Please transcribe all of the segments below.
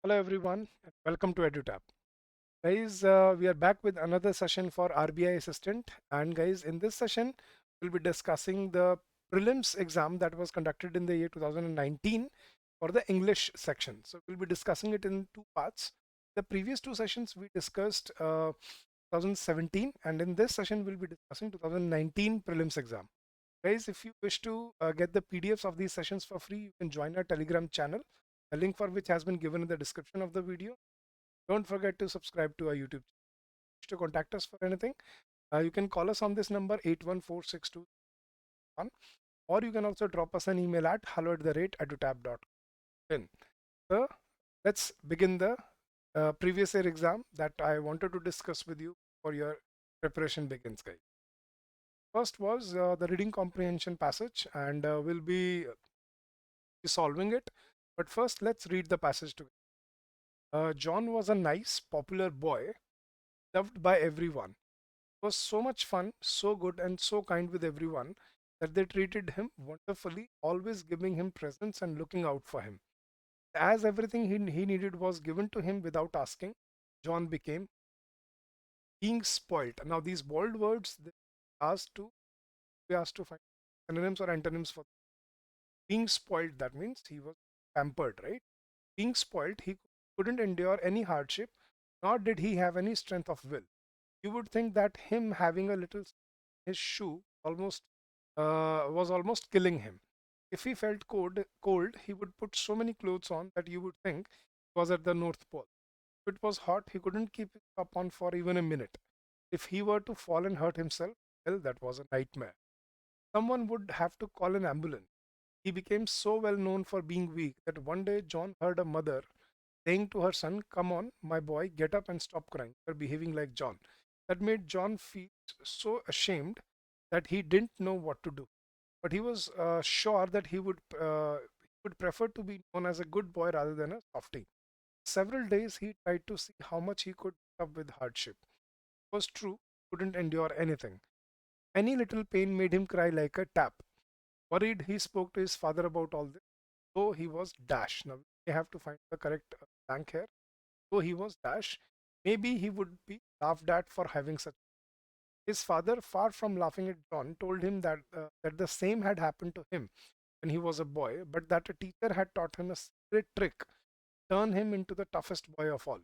Hello everyone, and welcome to EduTap. Guys, we are back with another session for RBI Assistant. And guys, in this session, we'll be discussing the prelims exam that was conducted in the year 2019 for the English section. So we'll be discussing it in two parts. The previous two sessions we discussed 2017, and in this session we'll be discussing 2019 prelims exam. Guys, if you wish to get the PDFs of these sessions for free, you can join our Telegram channel, a link for which has been given in the description of the video. Don't forget to subscribe to our YouTube channel. To contact us for anything, you can call us on this number 814621, or you can also drop us an email at hello@edutap.in. So let's begin the previous year exam that I wanted to discuss with you for your preparation begins, guys. First was the reading comprehension passage, and we'll be solving it. But first, let's read the passage together. John was a nice, popular boy, loved by everyone. It was so much fun, so good, and so kind with everyone that they treated him wonderfully, always giving him presents and looking out for him. As everything he needed was given to him without asking, John became being spoilt. Now, these bold words asked to we asked to find synonyms or antonyms for being spoiled. That means he was pampered, right? Being spoiled, he couldn't endure any hardship, nor did he have any strength of will. You would think that him having a little his shoe almost was almost killing him. If he felt cold, he would put so many clothes on that you would think he was at the North Pole. If it was hot, he couldn't keep it up on for even a minute. If he were to fall and hurt himself, well, that was a nightmare. Someone would have to call an ambulance. He became so well known for being weak that one day John heard a mother saying to her son, "Come on, my boy, get up and stop crying. You're behaving like John." That made John feel so ashamed that he didn't know what to do. But he was sure that he would prefer to be known as a good boy rather than a softie. Several days he tried to see how much he could put up with hardship. It was true, couldn't endure anything. Any little pain made him cry like a tap. Worried, he spoke to his father about all this. Though he was dash. Now we have to find the correct blank here. Though he was dash, maybe he would be laughed at for having such. His father, far from laughing at John, told him that the same had happened to him when he was a boy, but that a teacher had taught him a secret trick, turn him into the toughest boy of all.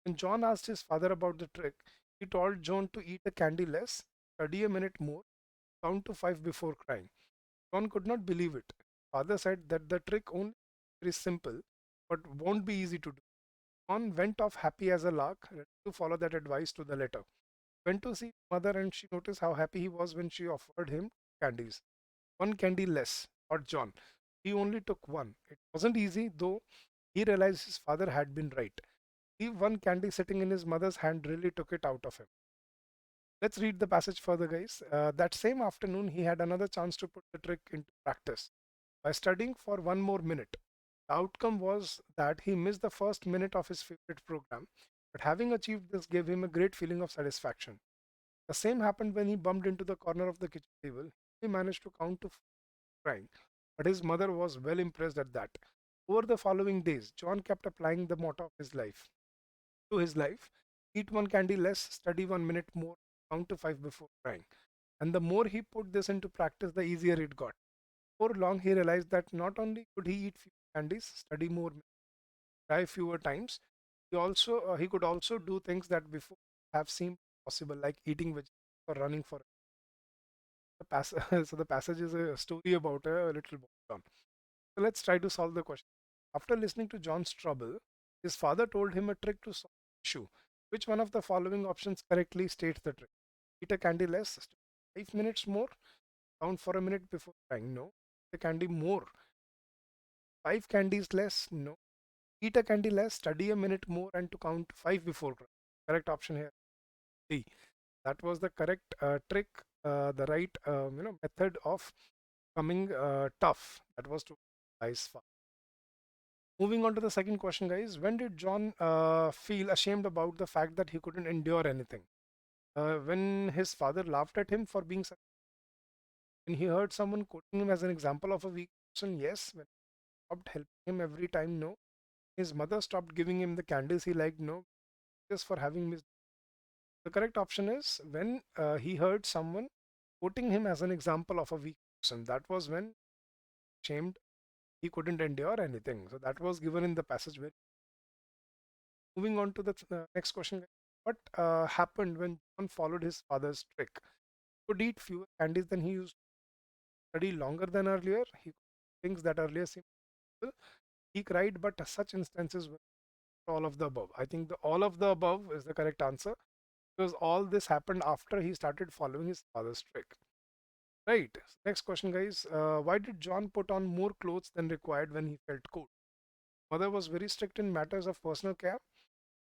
When John asked his father about the trick, he told John to eat a candy less, study a minute more, count to five before crying. John could not believe it. Father said that the trick only is simple, but won't be easy to do. John went off happy as a lark, ready to follow that advice to the letter. Went to see mother, and she noticed how happy he was when she offered him candies. One candy less, thought John. He only took one. It wasn't easy, though he realized his father had been right. The one candy sitting in his mother's hand really took it out of him. Let's read the passage further, guys. That same afternoon, he had another chance to put the trick into practice by studying for one more minute. The outcome was that he missed the first minute of his favorite program, but having achieved this gave him a great feeling of satisfaction. The same happened when he bumped into the corner of the kitchen table. He managed to count to crying, but his mother was well impressed at that. Over the following days, John kept applying the motto of his life to his life: eat one candy less, study 1 minute more, count to five before crying. And the more he put this into practice, the easier it got. Before long, he realized that not only could he eat fewer candies, study more, try fewer times, he could also do things that before have seemed possible, like eating vegetables or running for so the passage is a story about a little boy, John. So let's try to solve the question. After listening to John's trouble, his father told him a trick to solve the issue. Which one of the following options correctly states the trick? Eat a candy less, study 5 minutes more, count for a minute before crying. No. Eat a candy more. Five candies less. No. Eat a candy less, study a minute more, and to count five before crying. Correct option here. D. That was the correct trick, the right method of becoming tough. That was to ice fast. Moving on to the second question, guys. When did John feel ashamed about the fact that he couldn't endure anything? When his father laughed at him for being such. When he heard someone quoting him as an example of a weak person? Yes. When he stopped helping him every time? No. his mother stopped giving him the candies he liked, no, just for having missed. The correct option is when he heard someone quoting him as an example of a weak person. That was when shamed he couldn't endure anything. So that was given in the passage. Where moving on to the next question, what happened when John followed his father's trick? He could eat fewer candies than he used to, study longer than earlier. He could do things that earlier seemed possible. He cried, but such instances were all of the above. I think the all of the above is the correct answer because all this happened after he started following his father's trick. Right. Next question, guys. Why did John put on more clothes than required when he felt cold? Mother was very strict in matters of personal care.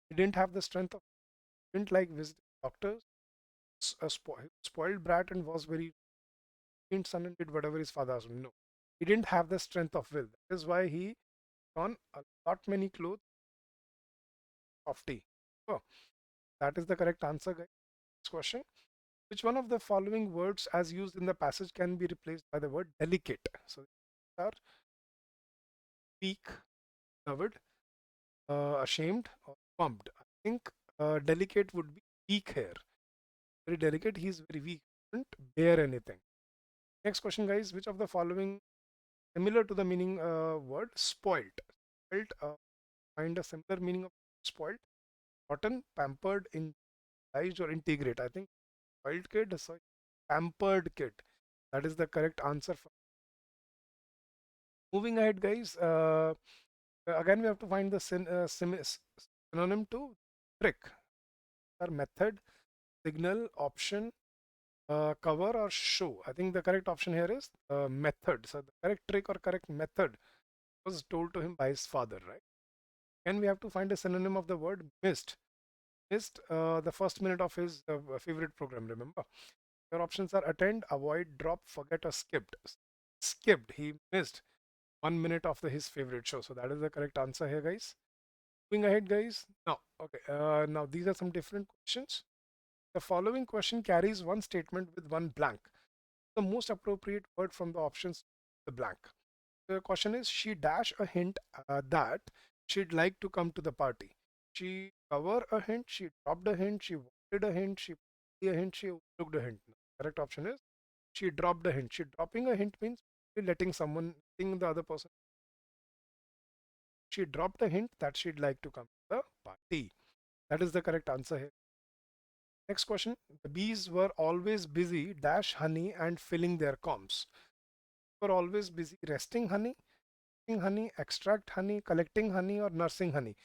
He didn't have the strength of, didn't like visiting doctors, a spoiled brat, and was very son and did whatever his father asked him. No, he didn't have the strength of will. That is why he on a lot many clothes of tea. Oh, that is the correct answer, guys. Next question. Which one of the following words as used in the passage can be replaced by the word delicate? So are weak, covered, ashamed, or pumped. I think delicate would be weak here. Very delicate, he's very weak, doesn't bear anything. Next question, guys. Which of the following similar to the meaning word spoilt? Spoilt, find a similar meaning of spoilt. Rotten, pampered, intelliged, or integrate. I think spoiled kid, sorry, pampered kid. That is the correct answer. Moving ahead, guys. Again, we have to find the synonym to trick. Or method, signal, option, cover, or show. I think the correct option here is method. So the correct trick or correct method was told to him by his father, right? And we have to find a synonym of the word missed. Missed the first minute of his favorite program, remember? Your options are attend, avoid, drop, forget, or skipped. Skipped. He missed 1 minute of his favorite show. So that is the correct answer here, guys. Moving ahead, guys. Now, okay. Now these are some different questions. The following question carries one statement with one blank. The most appropriate word from the options, the blank. The question is, she dash a hint that she'd like to come to the party. She cover a hint, she dropped a hint, she wanted a hint, she put a hint, she overlooked a hint. Correct option is she dropped a hint. She dropping a hint means letting someone, letting the other person. She dropped a hint that she'd like to come to the party. That is the correct answer here. Next question. The bees were always busy dash honey and filling their combs. Were always busy resting honey, honey, extract honey, collecting honey, or nursing honey.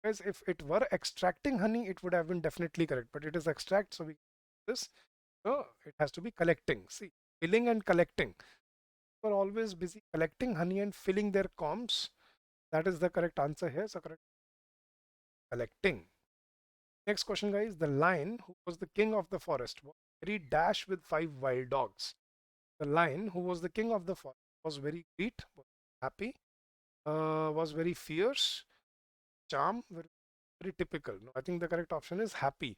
Because if it were extracting honey, it would have been definitely correct. But it is extract, so we this. So it has to be collecting. See, filling and collecting. Were always busy collecting honey and filling their combs. That is the correct answer here. So correct collecting. Next question, guys. The lion, who was the king of the forest, was very dash with 5 wild dogs. The lion, who was the king of the forest, was very great, was happy, was very fierce, charm, very, very typical. No, I think the correct option is happy.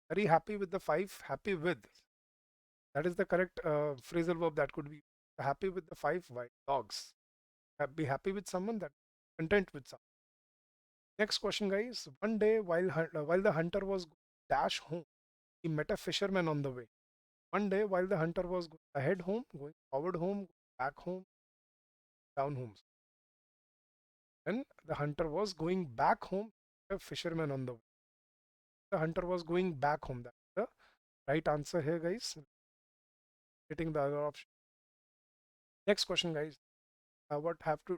Very happy with the 5, happy with. That is the correct phrasal verb that could be happy with the 5 wild dogs. Be happy with someone, that content with someone. Next question, guys. One day, while the hunter was dash home, he met a fisherman on the way. One day, while the hunter was going ahead home, going forward home, back home, down home. When the hunter was going back home, a fisherman on the way. The hunter was going back home. That's the right answer here, guys. Getting the other option. Next question, guys. What have to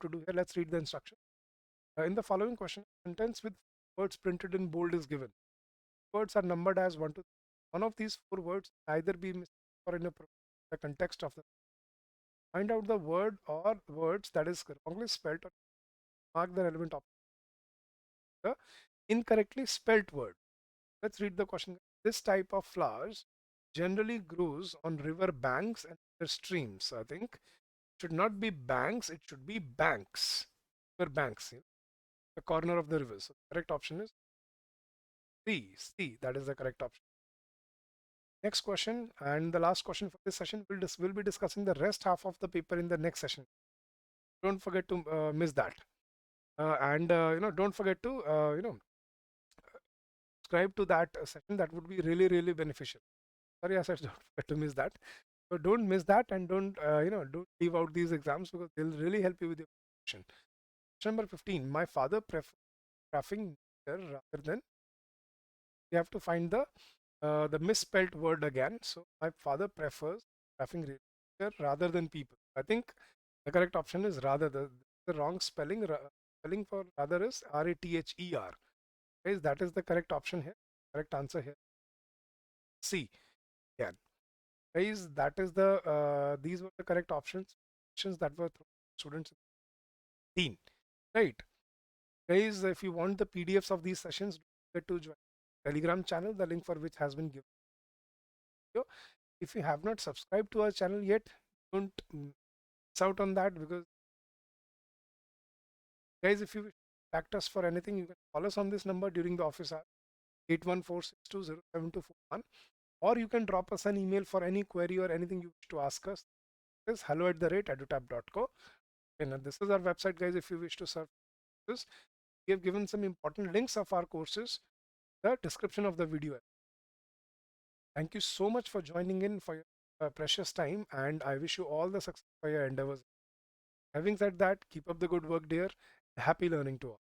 do here? Let's read the instruction. In the following question, sentence with words printed in bold is given. Words are numbered as 1 to 3. One of these 4 words either be missing or inappropriate in the context of the. Find out the word or words that is wrongly spelled or mark the relevant option. The incorrectly spelt word. Let's read the question. This type of flowers generally grows on river banks and other streams. So I think it should not be banks, it should be banks. River banks, the corner of the river. So the correct option is C. C. That is the correct option. Next question and the last question for this session. We'll be discussing the rest half of the paper in the next session. Don't forget to miss that. And don't forget to subscribe to that session. That would be really, really beneficial. Sorry, I said don't forget to miss that. So don't miss that, and don't leave out these exams, because they'll really help you with your preparation. Question number 15. My father prefers graphing rather than, you have to find the misspelt word again. So my father prefers graphing rather than people. I think the correct option is rather. The wrong spelling. Spelling for rather is rather. Guys, that is the correct option here. Correct answer here. C. Yeah. Guys, that is these were the correct options that were students. 15. Right. Guys, if you want the PDFs of these sessions, don't forget to join Telegram channel, the link for which has been given. If you have not subscribed to our channel yet, don't miss out on that, because guys, if you contact us for anything, you can call us on this number during the office hour, 8146207241, or you can drop us an email for any query or anything you wish to ask us. It is hello@edutap.co. And this is our website, guys. If you wish to serve this, we have given some important links of our courses, the description of the video. Thank you so much for joining in for your precious time, and I wish you all the success for your endeavors. Having said that, keep up the good work, dear. Happy learning to all.